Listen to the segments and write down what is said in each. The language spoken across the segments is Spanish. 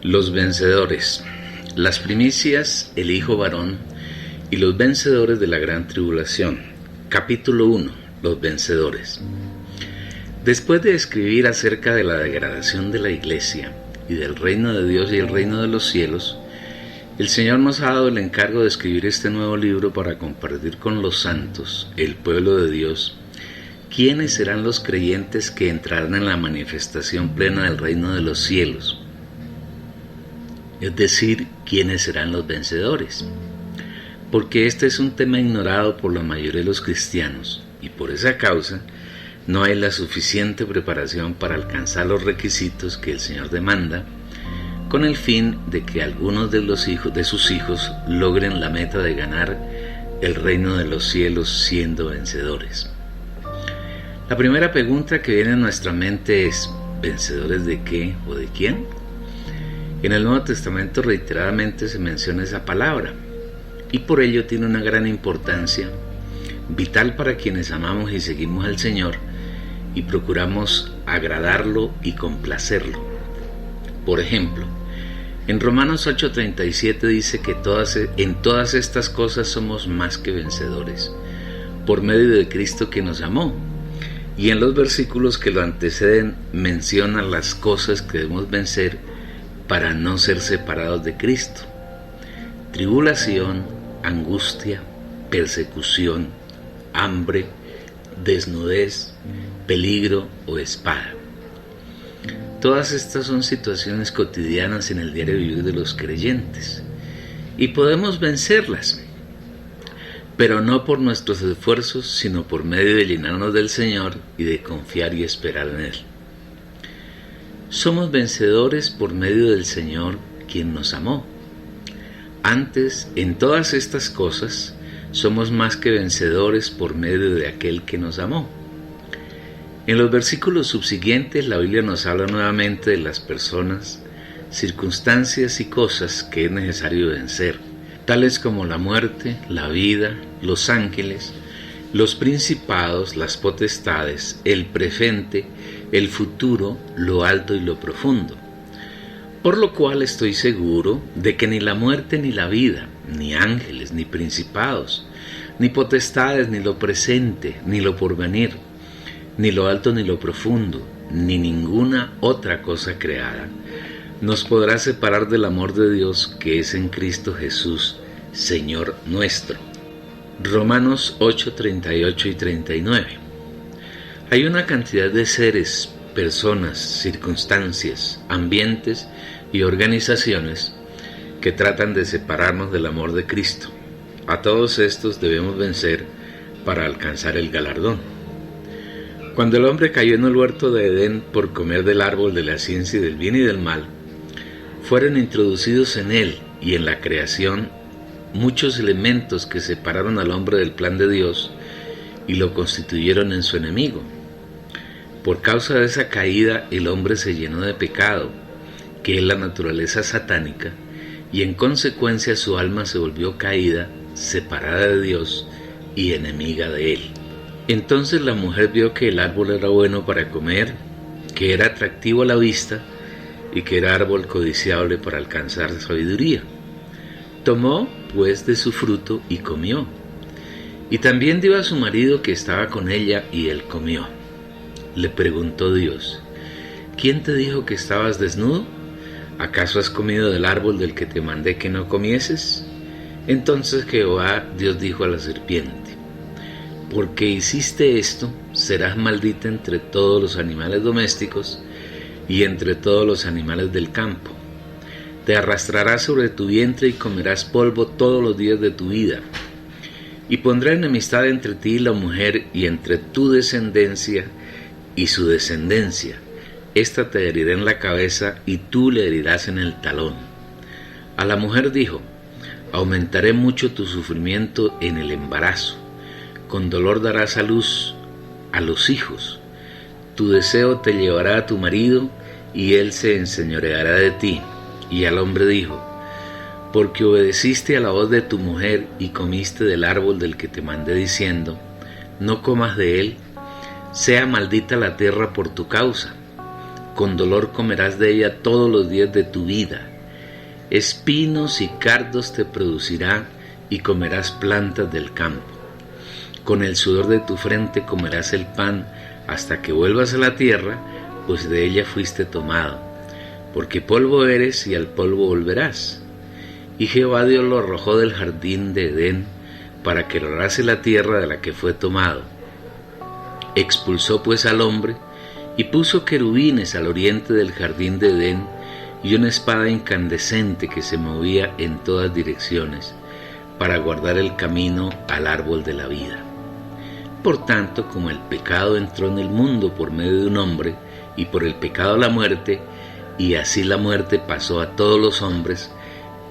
Los vencedores, las primicias, el hijo varón y los vencedores de la gran tribulación. Capítulo 1. Los vencedores. Después de escribir acerca de la degradación de la iglesia y del reino de Dios y el reino de los cielos, el Señor nos ha dado el encargo de escribir este nuevo libro para compartir con los santos, el pueblo de Dios, quiénes serán los creyentes que entrarán en la manifestación plena del reino de los cielos. Es decir, quiénes serán los vencedores. Porque este es un tema ignorado por la mayoría de los cristianos y por esa causa no hay la suficiente preparación para alcanzar los requisitos que el Señor demanda, con el fin de que algunos de sus hijos logren la meta de ganar el reino de los cielos siendo vencedores. La primera pregunta que viene a nuestra mente es: ¿vencedores de qué o de quién? En el Nuevo Testamento reiteradamente se menciona esa palabra y por ello tiene una gran importancia, vital para quienes amamos y seguimos al Señor y procuramos agradarlo y complacerlo. Por ejemplo, en Romanos 8:37 dice que en todas estas cosas somos más que vencedores, por medio de Cristo que nos amó. Y en los versículos que lo anteceden menciona las cosas que debemos vencer para no ser separados de Cristo: tribulación, angustia, persecución, hambre, desnudez, peligro o espada. Todas estas son situaciones cotidianas en el diario vivir de los creyentes y podemos vencerlas, pero no por nuestros esfuerzos, sino por medio de llenarnos del Señor y de confiar y esperar en Él. Somos vencedores por medio del Señor, quien nos amó. Antes, en todas estas cosas, somos más que vencedores por medio de aquel que nos amó. En los versículos subsiguientes, la Biblia nos habla nuevamente de las personas, circunstancias y cosas que es necesario vencer, tales como la muerte, la vida, los ángeles, los principados, las potestades, el presente, el futuro, lo alto y lo profundo. Por lo cual estoy seguro de que ni la muerte ni la vida, ni ángeles, ni principados, ni potestades, ni lo presente, ni lo porvenir, ni lo alto ni lo profundo, ni ninguna otra cosa creada, nos podrá separar del amor de Dios que es en Cristo Jesús, Señor nuestro. Romanos 8, 38 y 39. Hay una cantidad de seres, personas, circunstancias, ambientes y organizaciones que tratan de separarnos del amor de Cristo. A todos estos debemos vencer para alcanzar el galardón. Cuando el hombre cayó en el huerto de Edén por comer del árbol de la ciencia del bien y del mal, fueron introducidos en él y en la creación muchos elementos que separaron al hombre del plan de Dios y lo constituyeron en su enemigo. Por causa de esa caída, el hombre se llenó de pecado, que es la naturaleza satánica, y en consecuencia su alma se volvió caída, separada de Dios y enemiga de él. Entonces la mujer vio que el árbol era bueno para comer, que era atractivo a la vista y que era árbol codiciable para alcanzar sabiduría. Tomó pues de su fruto y comió, y también dio a su marido que estaba con ella, y él comió. Le preguntó Dios: ¿quién te dijo que estabas desnudo? ¿Acaso has comido del árbol del que te mandé que no comieses? Entonces Jehová Dios dijo a la serpiente: porque hiciste esto, serás maldita entre todos los animales domésticos y entre todos los animales del campo. Te arrastrarás sobre tu vientre y comerás polvo todos los días de tu vida. Y pondré enemistad entre ti y la mujer, y entre tu descendencia y su descendencia. Esta te herirá en la cabeza, y tú le herirás en el talón. A la mujer dijo: aumentaré mucho tu sufrimiento en el embarazo. Con dolor darás a luz a los hijos. Tu deseo te llevará a tu marido, y él se enseñoreará de ti. Y al hombre dijo: porque obedeciste a la voz de tu mujer y comiste del árbol del que te mandé diciendo: no comas de él, sea maldita la tierra por tu causa. Con dolor comerás de ella todos los días de tu vida. espinos y cardos te producirá y comerás plantas del campo. Con el sudor de tu frente comerás el pan hasta que vuelvas a la tierra, pues de ella fuiste tomado, porque polvo eres y al polvo volverás. Y Jehová Dios lo arrojó del jardín de Edén para que arrase la tierra de la que fue tomado. Expulsó pues al hombre y puso querubines al oriente del jardín de Edén y una espada incandescente que se movía en todas direcciones para guardar el camino al árbol de la vida. Por tanto, como el pecado entró en el mundo por medio de un hombre, y por el pecado la muerte, y así la muerte pasó a todos los hombres,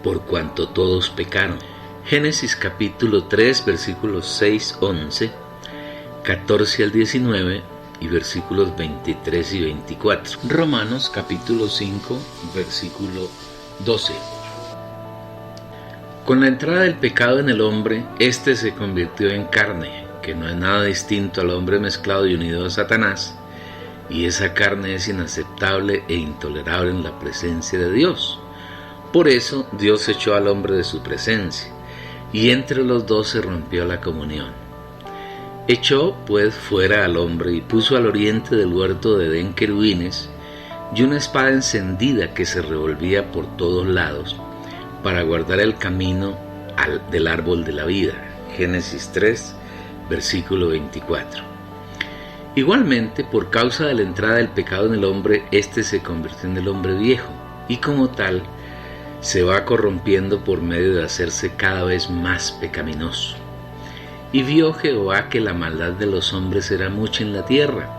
por cuanto todos pecaron. Génesis capítulo 3, versículos 6, 11, 14 al 19 y versículos 23 y 24. Romanos capítulo 5, versículo 12. Con la entrada del pecado en el hombre, éste se convirtió en carne, que no es nada distinto al hombre mezclado y unido a Satanás, y esa carne es inaceptable e intolerable en la presencia de Dios. Por eso Dios echó al hombre de su presencia, y entre los dos se rompió la comunión. Echó pues fuera al hombre y puso al oriente del huerto de Edén querubines y una espada encendida que se revolvía por todos lados para guardar el camino del árbol de la vida. Génesis 3, versículo 24. Igualmente, por causa de la entrada del pecado en el hombre, éste se convirtió en el hombre viejo, y como tal, se va corrompiendo por medio de hacerse cada vez más pecaminoso. Y vio Jehová que la maldad de los hombres era mucha en la tierra,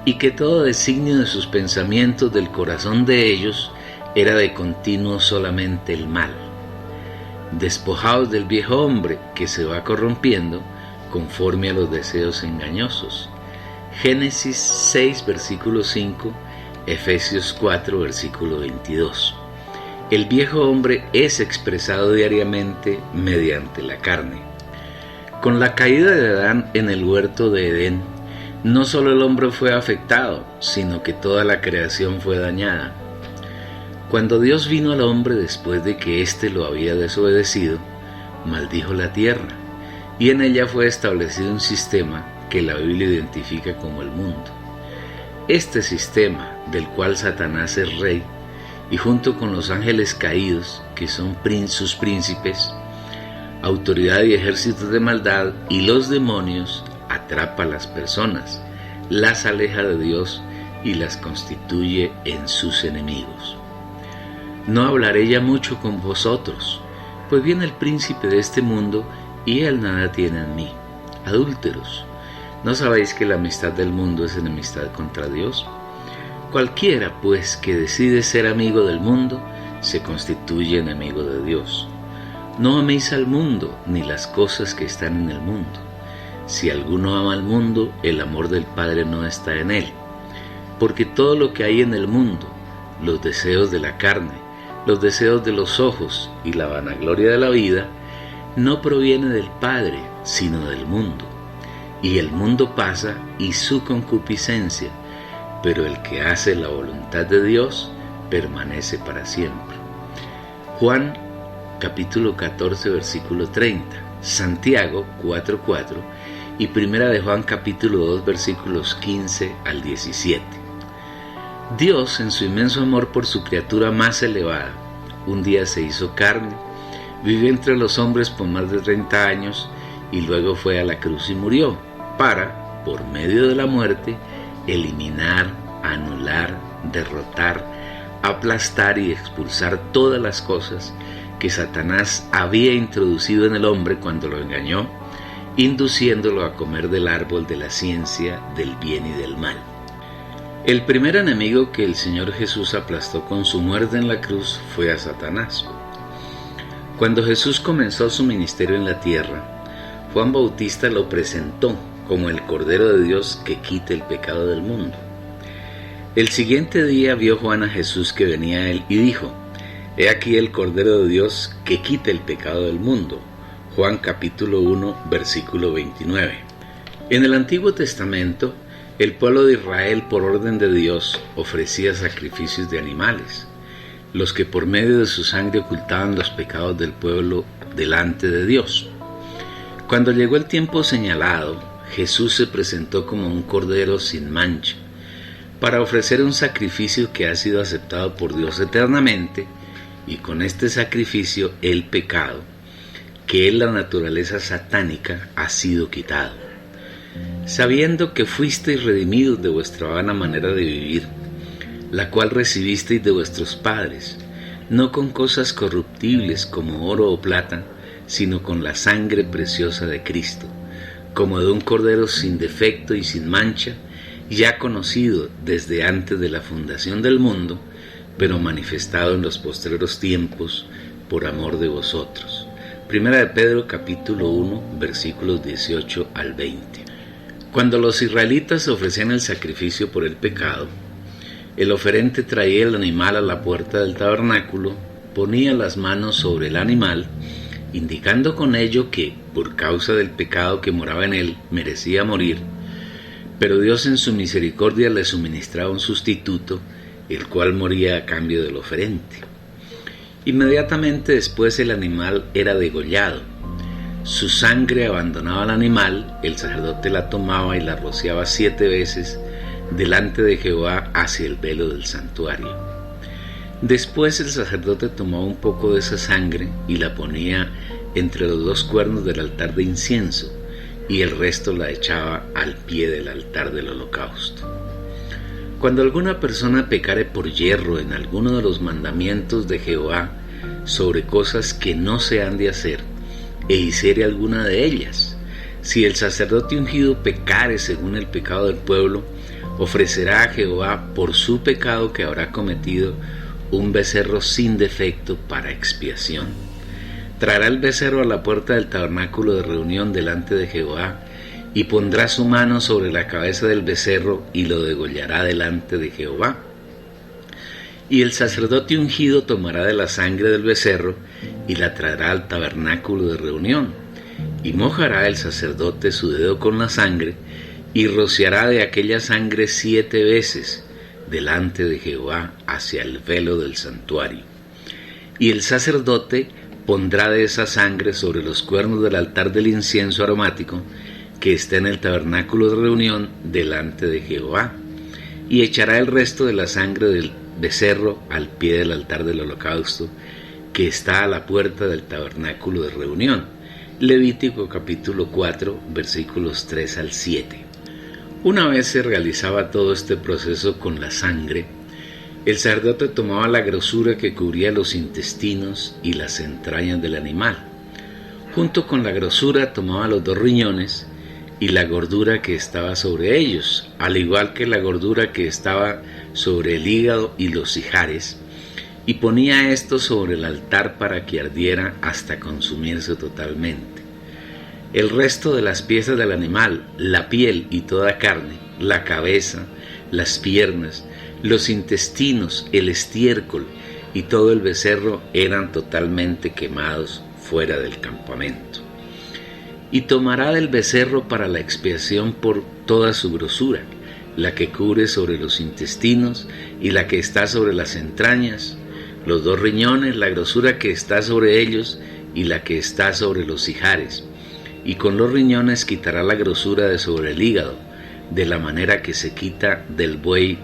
y que todo designio de sus pensamientos del corazón de ellos era de continuo solamente el mal. Despojados del viejo hombre que se va corrompiendo conforme a los deseos engañosos. Génesis 6, versículo 5, Efesios 4, versículo 22. El viejo hombre es expresado diariamente mediante la carne. Con la caída de Adán en el huerto de Edén, no solo el hombre fue afectado, sino que toda la creación fue dañada. Cuando Dios vino al hombre después de que éste lo había desobedecido, maldijo la tierra, y en ella fue establecido un sistema que la Biblia identifica como el mundo. Este sistema, del cual Satanás es rey, y junto con los ángeles caídos, que son sus príncipes, autoridad y ejércitos de maldad, y los demonios, atrapa a las personas, las aleja de Dios y las constituye en sus enemigos. No hablaré ya mucho con vosotros, pues viene el príncipe de este mundo y él nada tiene en mí. Adúlteros, ¿no sabéis que la amistad del mundo es enemistad contra Dios? Cualquiera, pues, que decide ser amigo del mundo, se constituye enemigo de Dios. No améis al mundo, ni las cosas que están en el mundo. Si alguno ama al mundo, el amor del Padre no está en él. Porque todo lo que hay en el mundo, los deseos de la carne, los deseos de los ojos y la vanagloria de la vida, no proviene del Padre, sino del mundo. Y el mundo pasa y su concupiscencia, pero el que hace la voluntad de Dios permanece para siempre. Juan capítulo 14 versículo 30, Santiago 4:4 y Primera de Juan capítulo 2 versículos 15 al 17. Dios, en su inmenso amor por su criatura más elevada, un día se hizo carne, vivió entre los hombres por más de 30 años y luego fue a la cruz y murió para, por medio de la muerte, eliminar, anular, derrotar, aplastar y expulsar todas las cosas que Satanás había introducido en el hombre cuando lo engañó, induciéndolo a comer del árbol de la ciencia del bien y del mal. El primer enemigo que el Señor Jesús aplastó con su muerte en la cruz fue a Satanás. Cuando Jesús comenzó su ministerio en la tierra, Juan Bautista lo presentó como el Cordero de Dios que quita el pecado del mundo. El siguiente día vio Juan a Jesús que venía a él y dijo: He aquí el Cordero de Dios que quita el pecado del mundo. Juan capítulo 1 versículo 29. En el Antiguo Testamento, el pueblo de Israel, por orden de Dios, ofrecía sacrificios de animales. los que por medio de su sangre ocultaban los pecados del pueblo delante de Dios. Cuando llegó el tiempo señalado, Jesús se presentó como un cordero sin mancha, para ofrecer un sacrificio que ha sido aceptado por Dios eternamente, y con este sacrificio el pecado, que es la naturaleza satánica, ha sido quitado. Sabiendo que fuisteis redimidos de vuestra vana manera de vivir, la cual recibisteis de vuestros padres, no con cosas corruptibles como oro o plata, sino con la sangre preciosa de Cristo, como de un cordero sin defecto y sin mancha, ya conocido desde antes de la fundación del mundo, pero manifestado en los postreros tiempos por amor de vosotros. Primera de Pedro capítulo 1 versículos 18 al 20. Cuando los israelitas ofrecían el sacrificio por el pecado, el oferente traía el animal a la puerta del tabernáculo, ponía las manos sobre el animal, indicando con ello que, por causa del pecado que moraba en él, merecía morir, pero Dios en su misericordia le suministraba un sustituto, el cual moría a cambio del oferente. Inmediatamente después el animal era degollado. Su sangre abandonaba al animal, el sacerdote la tomaba y la rociaba 7 veces delante de Jehová hacia el velo del santuario. Después el sacerdote tomaba un poco de esa sangre y la ponía entre los 2 cuernos del altar de incienso, y el resto la echaba al pie del altar del holocausto. Cuando alguna persona pecare por yerro en alguno de los mandamientos de Jehová sobre cosas que no se han de hacer, e hiciere alguna de ellas, si el sacerdote ungido pecare según el pecado del pueblo, ofrecerá a Jehová por su pecado que habrá cometido un becerro sin defecto para expiación. Traerá el becerro a la puerta del tabernáculo de reunión delante de Jehová, y pondrá su mano sobre la cabeza del becerro y lo degollará delante de Jehová. Y el sacerdote ungido tomará de la sangre del becerro y la traerá al tabernáculo de reunión, y mojará el sacerdote su dedo con la sangre, y rociará de aquella sangre 7 veces delante de Jehová hacia el velo del santuario. Y el sacerdote pondrá de esa sangre sobre los cuernos del altar del incienso aromático que está en el tabernáculo de reunión delante de Jehová, y echará el resto de la sangre del becerro al pie del altar del holocausto que está a la puerta del tabernáculo de reunión. Levítico capítulo 4 versículos 3 al 7. Una vez se realizaba todo este proceso con la sangre, el sacerdote tomaba la grosura que cubría los intestinos y las entrañas del animal. Junto con la grosura tomaba los 2 riñones y la gordura que estaba sobre ellos, al igual que la gordura que estaba sobre el hígado y los ijares, y ponía esto sobre el altar para que ardiera hasta consumirse totalmente. El resto de las piezas del animal, la piel y toda carne, la cabeza, las piernas, los intestinos, el estiércol y todo el becerro eran totalmente quemados fuera del campamento. Y tomará del becerro para la expiación por toda su grosura, la que cubre sobre los intestinos y la que está sobre las entrañas, los 2 riñones, la grosura que está sobre ellos y la que está sobre los ijares, y con los riñones quitará la grosura de sobre el hígado, de la manera que se quita del buey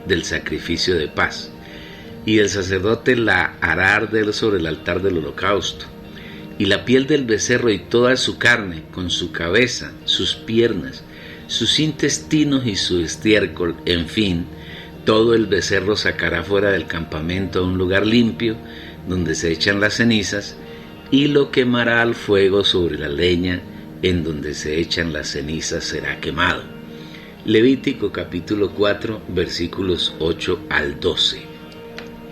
del sacrificio de paz, y el sacerdote la hará arder sobre el altar del holocausto. Y la piel del becerro y toda su carne, con su cabeza, sus piernas, sus intestinos y su estiércol, en fin, todo el becerro sacará fuera del campamento a un lugar limpio, donde se echan las cenizas, y lo quemará al fuego sobre la leña, en donde se echan las cenizas será quemado. Levítico capítulo 4 versículos 8 al 12.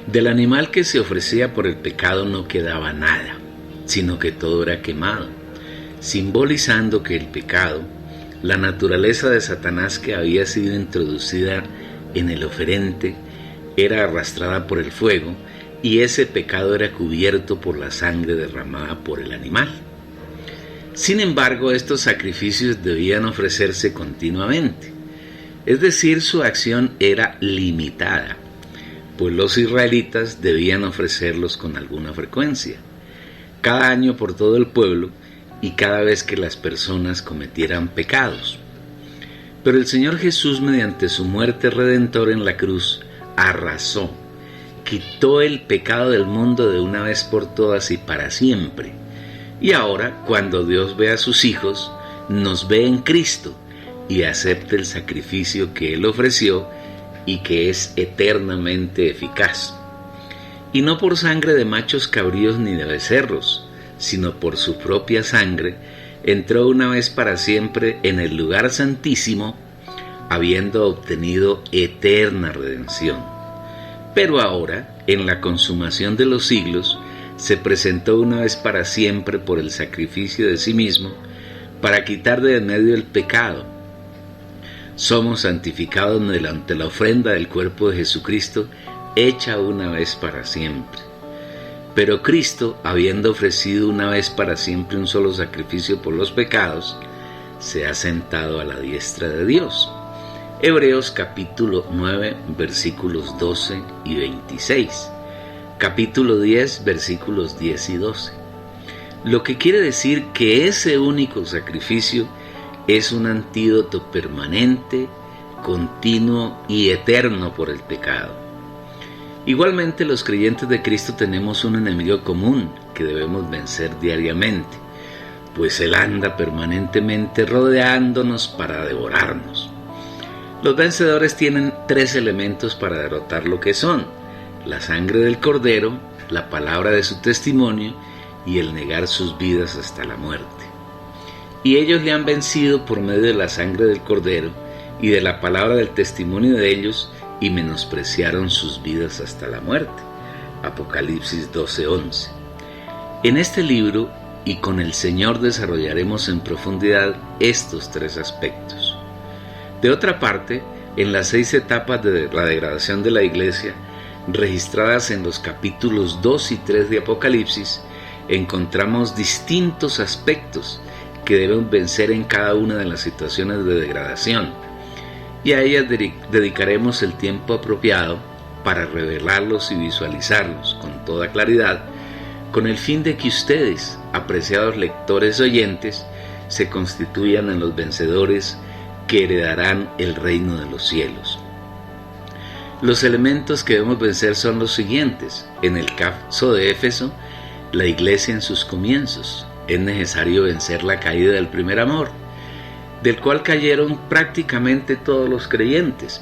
Del animal que se ofrecía por el pecado no quedaba nada, sino que todo era quemado, simbolizando que el pecado, la naturaleza de Satanás que había sido introducida en el oferente, era arrastrada por el fuego, y ese pecado era cubierto por la sangre derramada por el animal. Sin embargo, estos sacrificios debían ofrecerse continuamente, es decir, su acción era limitada, pues los israelitas debían ofrecerlos con alguna frecuencia, cada año por todo el pueblo y cada vez que las personas cometieran pecados. Pero el Señor Jesús, mediante su muerte redentora en la cruz, arrasó, quitó el pecado del mundo de una vez por todas y para siempre. Y ahora, cuando Dios ve a sus hijos, nos ve en Cristo y acepta el sacrificio que Él ofreció y que es eternamente eficaz. Y no por sangre de machos cabríos ni de becerros, sino por su propia sangre, entró una vez para siempre en el lugar santísimo, habiendo obtenido eterna redención. Pero ahora, en la consumación de los siglos, se presentó una vez para siempre por el sacrificio de sí mismo, para quitar de en medio el pecado. Somos santificados mediante la ofrenda del cuerpo de Jesucristo, hecha una vez para siempre. Pero Cristo, habiendo ofrecido una vez para siempre un solo sacrificio por los pecados, se ha sentado a la diestra de Dios. Hebreos capítulo 9, versículos 12 y 26. Capítulo 10, versículos 10 y 12. Lo que quiere decir que ese único sacrificio es un antídoto permanente, continuo y eterno por el pecado. Igualmente, los creyentes de Cristo tenemos un enemigo común que debemos vencer diariamente, pues Él anda permanentemente rodeándonos para devorarnos. Los vencedores tienen 3 elementos para derrotar lo que son: la sangre del Cordero, la palabra de su testimonio y el negar sus vidas hasta la muerte. Y ellos le han vencido por medio de la sangre del Cordero y de la palabra del testimonio de ellos, y menospreciaron sus vidas hasta la muerte. Apocalipsis 12:11. En este libro y con el Señor desarrollaremos en profundidad estos 3 aspectos. De otra parte, en las 6 etapas de la degradación de la iglesia, registradas en los capítulos 2 y 3 de Apocalipsis, encontramos distintos aspectos que deben vencer en cada una de las situaciones de degradación, y a ellas dedicaremos el tiempo apropiado para revelarlos y visualizarlos con toda claridad, con el fin de que ustedes, apreciados lectores oyentes, se constituyan en los vencedores que heredarán el reino de los cielos. Los elementos que debemos vencer son los siguientes. En el caso de Éfeso, la iglesia en sus comienzos, es necesario vencer la caída del primer amor, del cual cayeron prácticamente todos los creyentes,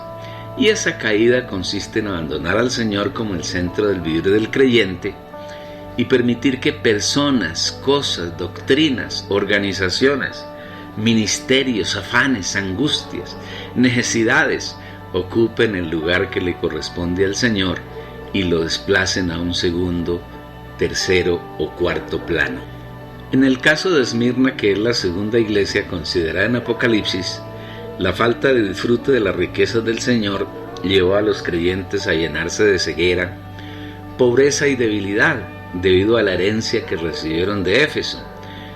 y esa caída consiste en abandonar al Señor como el centro del vivir del creyente y permitir que personas, cosas, doctrinas, organizaciones, ministerios, afanes, angustias, necesidades ocupen el lugar que le corresponde al Señor y lo desplacen a un segundo, tercero o cuarto plano. En el caso de Esmirna, que es la segunda iglesia considerada en Apocalipsis, la falta de disfrute de las riquezas del Señor llevó a los creyentes a llenarse de ceguera, pobreza y debilidad debido a la herencia que recibieron de Éfeso,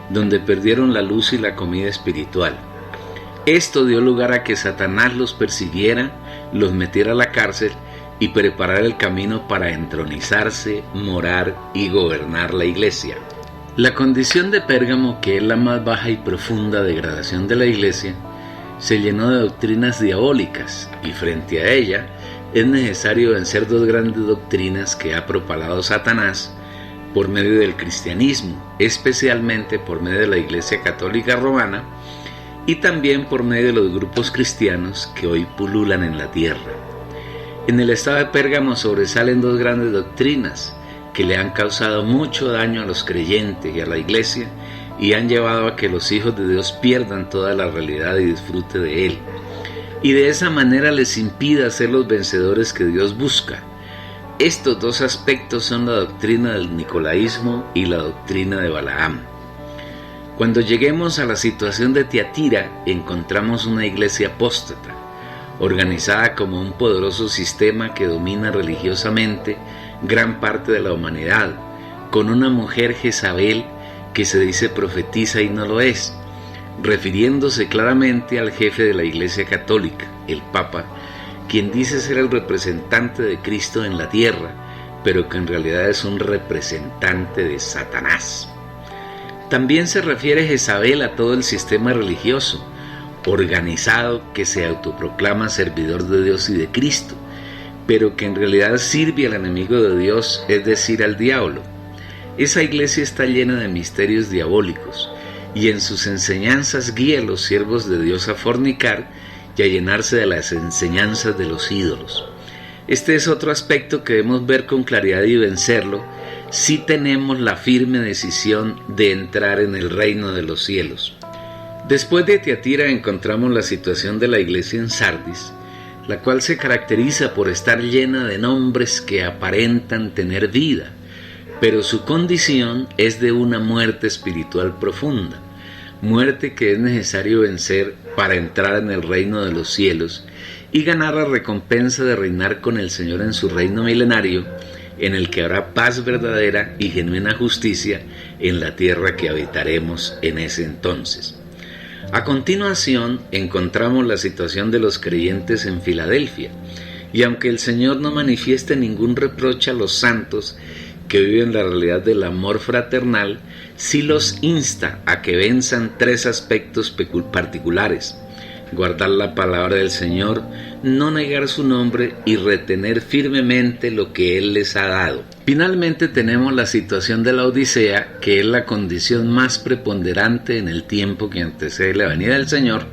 donde perdieron la luz y la comida espiritual. Esto dio lugar a que Satanás los persiguiera, los metiera a la cárcel y preparara el camino para entronizarse, morar y gobernar la iglesia. La condición de Pérgamo, que es la más baja y profunda degradación de la iglesia, se llenó de doctrinas diabólicas, y frente a ella es necesario vencer 2 grandes doctrinas que ha propalado Satanás por medio del cristianismo, especialmente por medio de la Iglesia Católica Romana y también por medio de los grupos cristianos que hoy pululan en la tierra. En el estado de Pérgamo sobresalen 2 grandes doctrinas que le han causado mucho daño a los creyentes y a la iglesia y han llevado a que los hijos de Dios pierdan toda la realidad y disfrute de Él, y de esa manera les impida ser los vencedores que Dios busca. Estos 2 aspectos son la doctrina del nicolaísmo y la doctrina de Balaam. Cuando lleguemos a la situación de Tiatira, encontramos una iglesia apóstata, organizada como un poderoso sistema que domina religiosamente gran parte de la humanidad, con una mujer Jezabel que se dice profetiza y no lo es, refiriéndose claramente al jefe de la Iglesia Católica, el Papa, quien dice ser el representante de Cristo en la tierra, pero que en realidad es un representante de Satanás. También se refiere Jezabel a todo el sistema religioso, organizado, que se autoproclama servidor de Dios y de Cristo, pero que en realidad sirve al enemigo de Dios, es decir, al diablo. Esa iglesia está llena de misterios diabólicos, y en sus enseñanzas guía a los siervos de Dios a fornicar y a llenarse de las enseñanzas de los ídolos. Este es otro aspecto que debemos ver con claridad y vencerlo si tenemos la firme decisión de entrar en el reino de los cielos. Después de Tiatira encontramos la situación de la iglesia en Sardis, la cual se caracteriza por estar llena de nombres que aparentan tener vida, pero su condición es de una muerte espiritual profunda, muerte que es necesario vencer para entrar en el reino de los cielos y ganar la recompensa de reinar con el Señor en su reino milenario, en el que habrá paz verdadera y genuina justicia en la tierra que habitaremos en ese entonces. A continuación encontramos la situación de los creyentes en Filadelfia, y aunque el Señor no manifieste ningún reproche a los santos que viven la realidad del amor fraternal, sí los insta a que venzan tres aspectos particulares: guardar la palabra del Señor, no negar su nombre y retener firmemente lo que Él les ha dado. Finalmente tenemos la situación de la Odisea, que es la condición más preponderante en el tiempo que antecede la venida del Señor.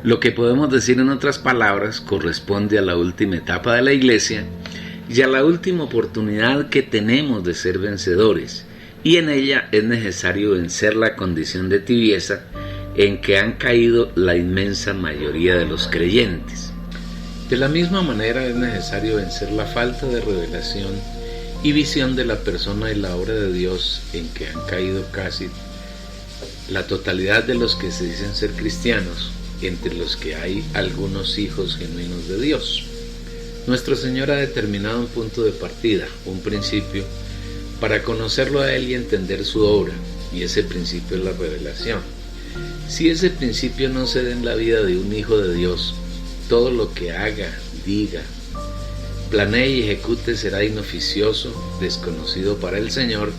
Lo que podemos decir en otras palabras corresponde a la última etapa de la iglesia y a la última oportunidad que tenemos de ser vencedores, y en ella es necesario vencer la condición de tibieza en que han caído la inmensa mayoría de los creyentes. De la misma manera es necesario vencer la falta de revelación y visión de la persona y la obra de Dios en que han caído casi la totalidad de los que se dicen ser cristianos, entre los que hay algunos hijos genuinos de Dios. Nuestro Señor ha determinado un punto de partida, un principio, para conocerlo a Él y entender su obra, y ese principio es la revelación. Si ese principio no se da en la vida de un hijo de Dios, todo lo que haga, diga, planee y ejecute será inoficioso, desconocido para el Señor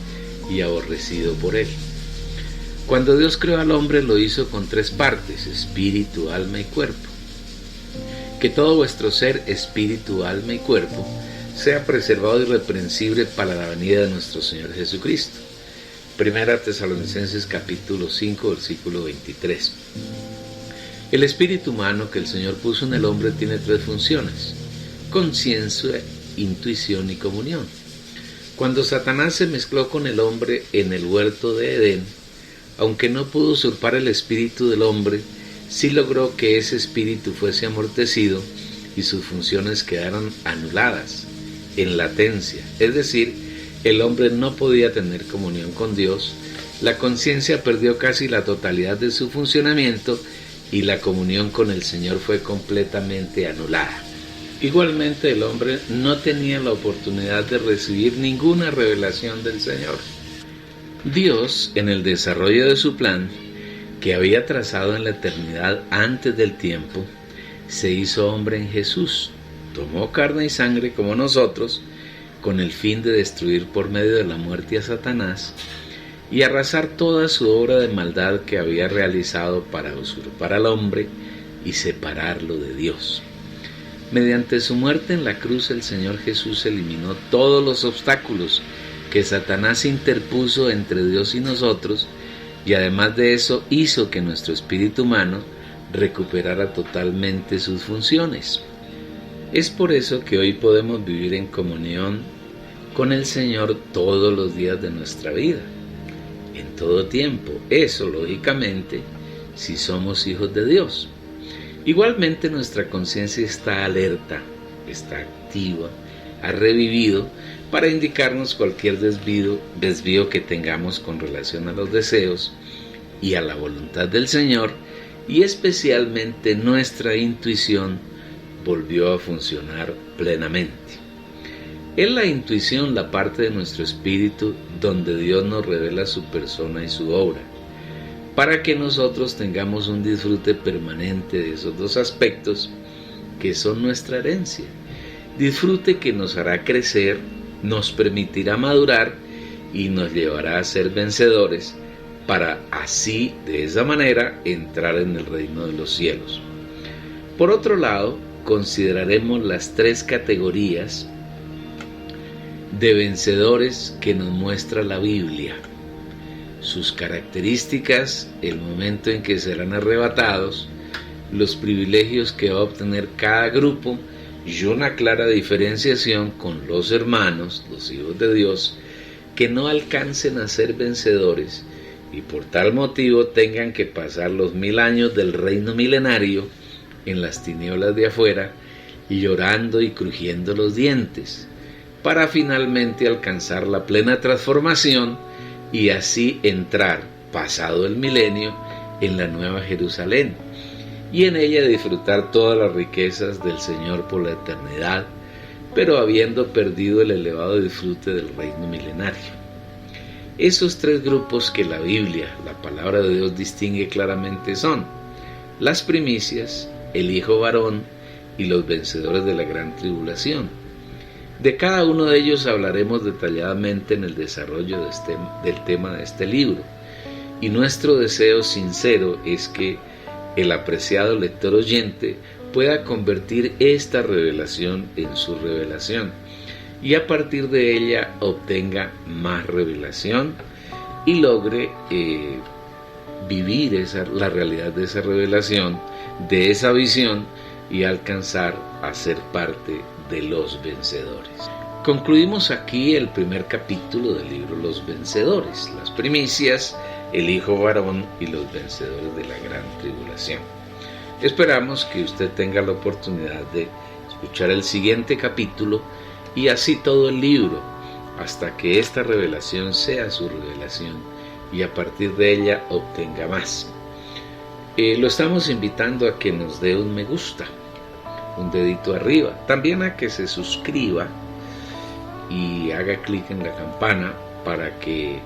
y aborrecido por Él. Cuando Dios creó al hombre lo hizo con tres partes: espíritu, alma y cuerpo. Que todo vuestro ser, espíritu, alma y cuerpo, sea preservado irreprensible para la venida de nuestro Señor Jesucristo. Primera Tesalonicenses capítulo 5, versículo 23. El espíritu humano que el Señor puso en el hombre tiene tres funciones: conciencia, intuición y comunión. Cuando Satanás se mezcló con el hombre en el huerto de Edén, aunque no pudo usurpar el espíritu del hombre, sí logró que ese espíritu fuese amortecido y sus funciones quedaron anuladas, en latencia, es decir, el hombre no podía tener comunión con Dios, la conciencia perdió casi la totalidad de su funcionamiento y la comunión con el Señor fue completamente anulada. Igualmente el hombre no tenía la oportunidad de recibir ninguna revelación del Señor. Dios, en el desarrollo de su plan, que había trazado en la eternidad antes del tiempo, se hizo hombre en Jesús, tomó carne y sangre como nosotros, con el fin de destruir por medio de la muerte a Satanás y arrasar toda su obra de maldad que había realizado para usurpar al hombre y separarlo de Dios. Mediante su muerte en la cruz, el Señor Jesús eliminó todos los obstáculos que Satanás interpuso entre Dios y nosotros, y además de eso hizo que nuestro espíritu humano recuperara totalmente sus funciones. Es por eso que hoy podemos vivir en comunión con el Señor todos los días de nuestra vida, en todo tiempo. Eso, lógicamente, si somos hijos de Dios. Igualmente nuestra conciencia está alerta, está activa, ha revivido para indicarnos cualquier desvío que tengamos con relación a los deseos y a la voluntad del Señor, y especialmente nuestra intuición volvió a funcionar plenamente. Es la intuición la parte de nuestro espíritu donde Dios nos revela su persona y su obra, para que nosotros tengamos un disfrute permanente de esos dos aspectos que son nuestra herencia. Disfrute que nos hará crecer, nos permitirá madurar y nos llevará a ser vencedores para así, de esa manera, entrar en el reino de los cielos. Por otro lado, consideraremos las 3 categorías de vencedores que nos muestra la Biblia, sus características, el momento en que serán arrebatados, los privilegios que va a obtener cada grupo y una clara diferenciación con los hermanos, los hijos de Dios, que no alcancen a ser vencedores y por tal motivo tengan que pasar los 1000 años del reino milenario en las tinieblas de afuera y llorando y crujiendo los dientes, para finalmente alcanzar la plena transformación y así entrar, pasado el milenio, en la nueva Jerusalén y en ella disfrutar todas las riquezas del Señor por la eternidad, pero habiendo perdido el elevado disfrute del reino milenario. Esos 3 grupos que la Biblia, la palabra de Dios, distingue claramente son las primicias, el hijo varón y los vencedores de la gran tribulación. De cada uno de ellos hablaremos detalladamente en el desarrollo del tema de este libro, y nuestro deseo sincero es que el apreciado lector oyente pueda convertir esta revelación en su revelación y a partir de ella obtenga más revelación y logre vivir la realidad de esa revelación, de esa visión y alcanzar a ser parte de los vencedores. Concluimos aquí el primer capítulo del libro Los Vencedores, las primicias, el hijo varón y los vencedores de la gran tribulación. Esperamos que usted tenga la oportunidad de escuchar el siguiente capítulo y así todo el libro, hasta que esta revelación sea su revelación y a partir de ella obtenga más. Lo estamos invitando a que nos dé un me gusta, un dedito arriba, también a que se suscriba y haga clic en la campana para que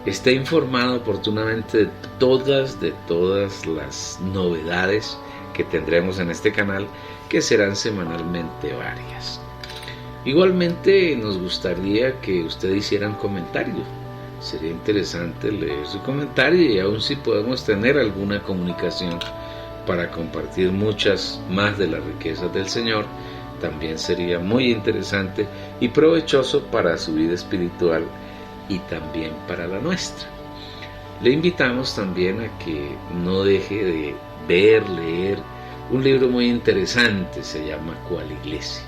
esté informado oportunamente de todas las novedades que tendremos en este canal, que serán semanalmente varias. Igualmente nos gustaría que usted hiciera un comentario. Sería interesante leer su comentario y aún si podemos tener alguna comunicación para compartir muchas más de las riquezas del Señor, también sería muy interesante y provechoso para su vida espiritual y también para la nuestra. Le invitamos también a que no deje de leer un libro muy interesante, se llama ¿Cuál iglesia?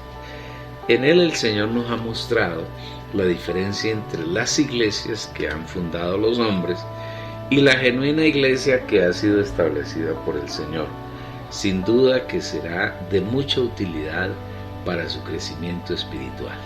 En él el Señor nos ha mostrado la diferencia entre las iglesias que han fundado los hombres y la genuina iglesia que ha sido establecida por el Señor. Sin duda que será de mucha utilidad para su crecimiento espiritual.